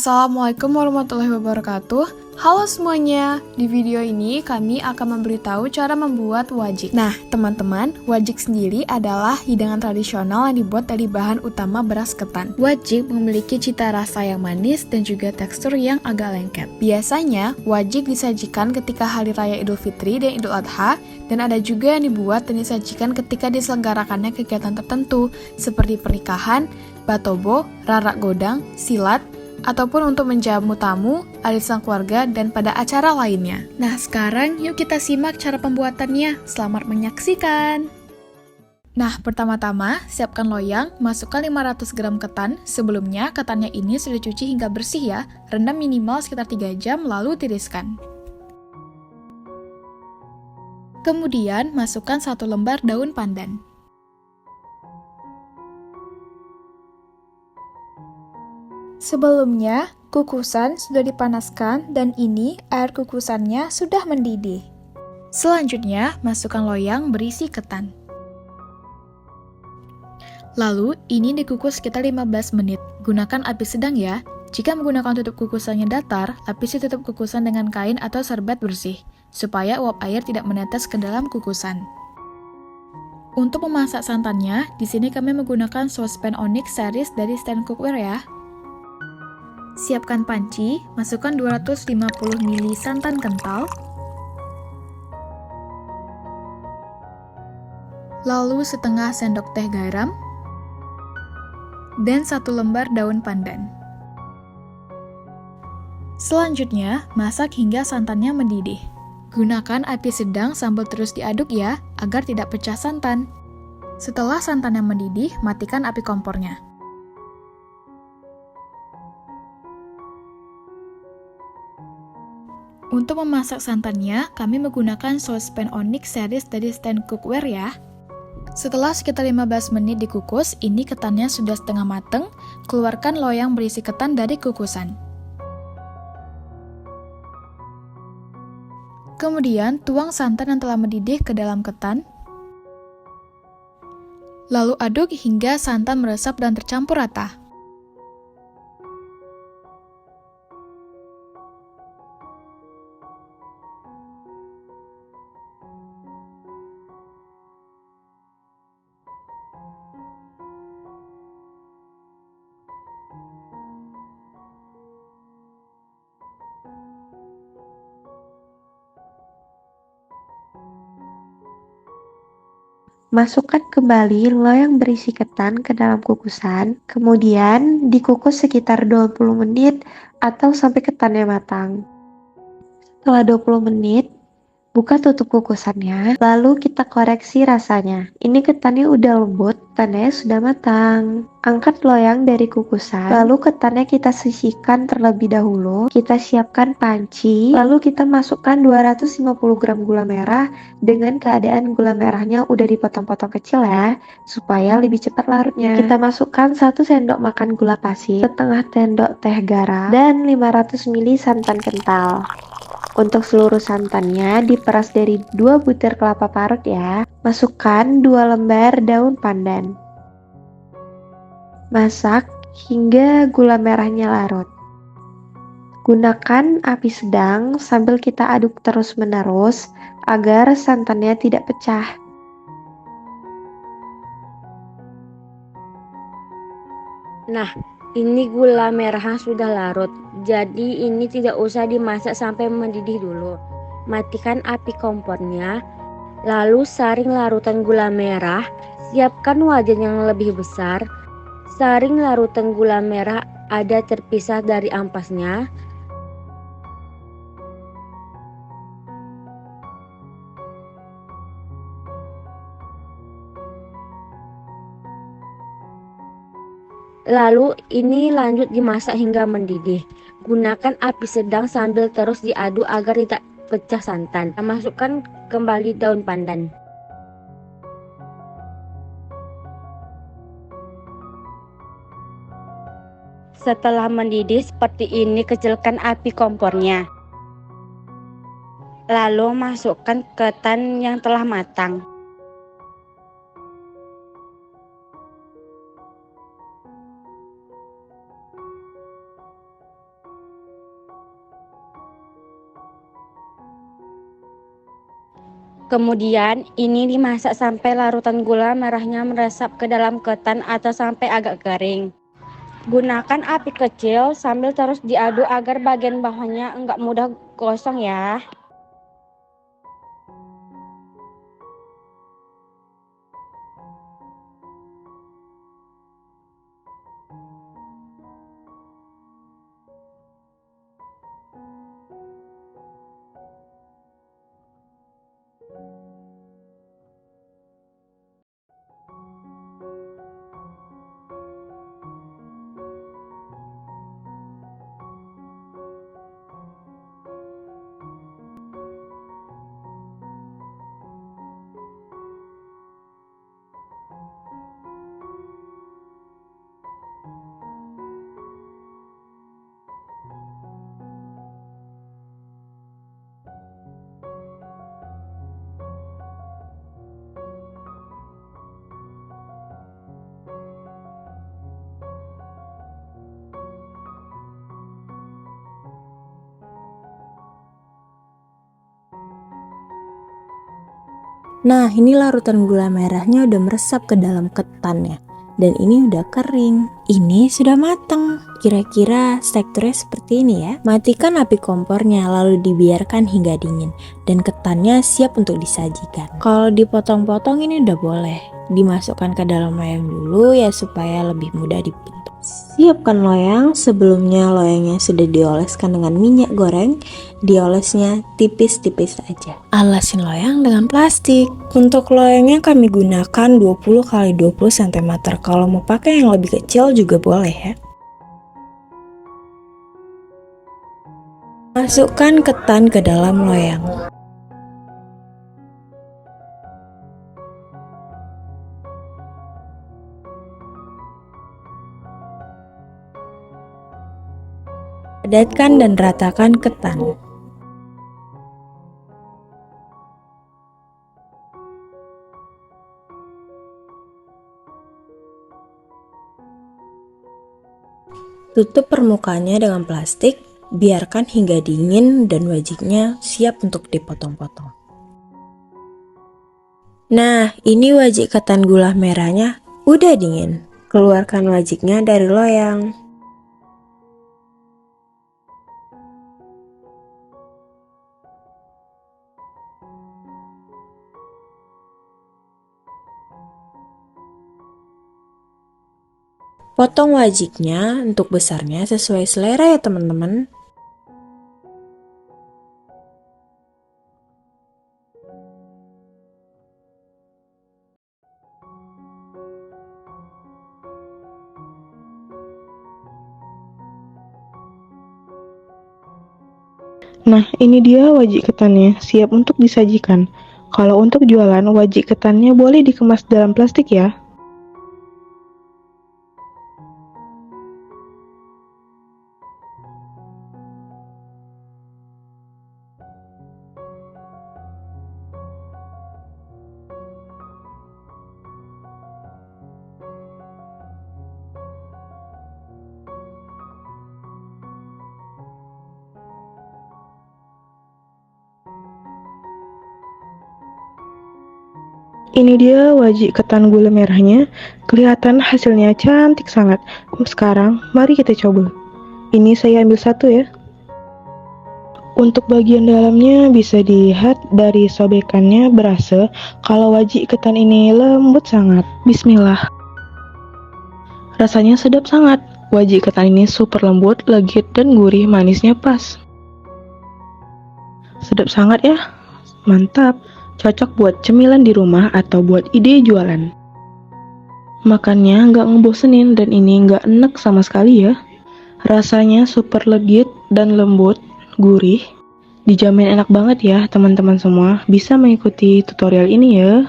Assalamualaikum warahmatullahi wabarakatuh. Halo semuanya, di video ini kami akan memberitahu cara membuat wajik. Nah, teman-teman, wajik sendiri adalah hidangan tradisional yang dibuat dari bahan utama beras ketan. Wajik memiliki cita rasa yang manis dan juga tekstur yang agak lengket. Biasanya, wajik disajikan ketika Hari Raya Idul Fitri dan Idul Adha, dan ada juga yang dibuat dan disajikan ketika diselenggarakannya kegiatan tertentu, seperti pernikahan, batobo, rarak godang, silat, ataupun untuk menjamu tamu, arisan keluarga, dan pada acara lainnya. Nah, sekarang yuk kita simak cara pembuatannya. Selamat menyaksikan! Nah, pertama-tama, siapkan loyang, masukkan 500 gram ketan. Sebelumnya, ketannya ini sudah dicuci hingga bersih ya. Rendam minimal sekitar 3 jam, lalu tiriskan. Kemudian, masukkan 1 lembar daun pandan. Sebelumnya, kukusan sudah dipanaskan dan ini air kukusannya sudah mendidih. Selanjutnya, masukkan loyang berisi ketan. Lalu, ini dikukus sekitar 15 menit. Gunakan api sedang ya. Jika menggunakan tutup kukusannya datar, lapisi tutup kukusan dengan kain atau serbet bersih, supaya uap air tidak menetes ke dalam kukusan. Untuk memasak santannya, di sini kami menggunakan sospen Onyx series dari Stand Cookware ya. Siapkan panci, masukkan 250 ml santan kental, lalu setengah sendok teh garam, dan 1 lembar daun pandan. Selanjutnya, masak hingga santannya mendidih. Gunakan api sedang sambil terus diaduk ya, agar tidak pecah santan. Setelah santannya mendidih, matikan api kompornya. Untuk memasak santannya, kami menggunakan sospen Onyx series dari Stand Cookware ya. Setelah sekitar 15 menit dikukus, ini ketannya sudah setengah mateng. Keluarkan loyang berisi ketan dari kukusan. Kemudian, tuang santan yang telah mendidih ke dalam ketan. Lalu aduk hingga santan meresap dan tercampur rata. Masukkan kembali loyang berisi ketan ke dalam kukusan, kemudian dikukus sekitar 20 menit atau sampai ketannya matang. Setelah 20 menit, buka tutup kukusannya, lalu kita koreksi rasanya. Ini ketannya udah lembut, tandanya sudah matang. Angkat loyang dari kukusan, lalu ketannya kita sisihkan terlebih dahulu. Kita siapkan panci, lalu kita masukkan 250 gram gula merah dengan keadaan gula merahnya udah dipotong-potong kecil ya, supaya lebih cepat larutnya. Kita masukkan 1 sendok makan gula pasir, setengah sendok teh garam, dan 500 ml santan kental. Untuk seluruh santannya diperas dari 2 butir kelapa parut ya. Masukkan 2 lembar daun pandan. Masak hingga gula merahnya larut. Gunakan api sedang sambil kita aduk terus-menerus agar santannya tidak pecah. Nah, ini gula merah sudah larut, jadi ini tidak usah dimasak sampai mendidih dulu. Matikan api kompornya, lalu saring larutan gula merah. Siapkan wajan yang lebih besar. Saring larutan gula merah ada terpisah dari ampasnya. Lalu ini lanjut dimasak hingga mendidih. Gunakan api sedang sambil terus diaduk agar tidak pecah santan. Masukkan kembali daun pandan. Setelah mendidih seperti ini, kecilkan api kompornya. Lalu masukkan ketan yang telah matang. Kemudian ini dimasak sampai larutan gula merahnya meresap ke dalam ketan atau sampai agak kering. Gunakan api kecil sambil terus diaduk agar bagian bawahnya enggak mudah gosong ya. Nah, ini larutan gula merahnya udah meresap ke dalam ketannya. Dan ini udah kering. Ini sudah matang. Kira-kira teksturnya seperti ini ya. Matikan api kompornya lalu dibiarkan hingga dingin. Dan ketannya siap untuk disajikan. Kalau dipotong-potong ini udah boleh. Dimasukkan ke dalam loyang dulu ya supaya lebih mudah dibentuk. Siapkan loyang. Sebelumnya loyangnya sudah dioleskan dengan minyak goreng. Diolesnya tipis-tipis aja. Alasin loyang dengan plastik. Untuk loyangnya kami gunakan 20 x 20 cm. Kalau mau pakai yang lebih kecil juga boleh ya. Masukkan ketan ke dalam loyang. Padatkan dan ratakan ketan. Tutup permukaannya dengan plastik, biarkan hingga dingin dan wajiknya siap untuk dipotong-potong. Nah, ini wajik ketan gula merahnya udah dingin. Keluarkan wajiknya dari loyang. Potong wajiknya untuk besarnya sesuai selera ya teman-teman. Nah, ini dia wajik ketannya, siap untuk disajikan. Kalau untuk jualan, wajik ketannya boleh dikemas dalam plastik ya. Ini dia wajik ketan gula merahnya, kelihatan hasilnya cantik sangat. Sekarang, mari kita coba. Ini saya ambil satu ya. Untuk bagian dalamnya bisa dilihat dari sobekannya berasa kalau wajik ketan ini lembut sangat. Bismillah. Rasanya sedap sangat. Wajik ketan ini super lembut, legit, dan gurih, manisnya pas. Sedap sangat ya. Mantap. Cocok buat cemilan di rumah atau buat ide jualan. Makannya nggak ngebosenin dan ini nggak enek sama sekali ya. Rasanya super legit dan lembut, gurih. Dijamin enak banget ya teman-teman semua. Bisa mengikuti tutorial ini ya.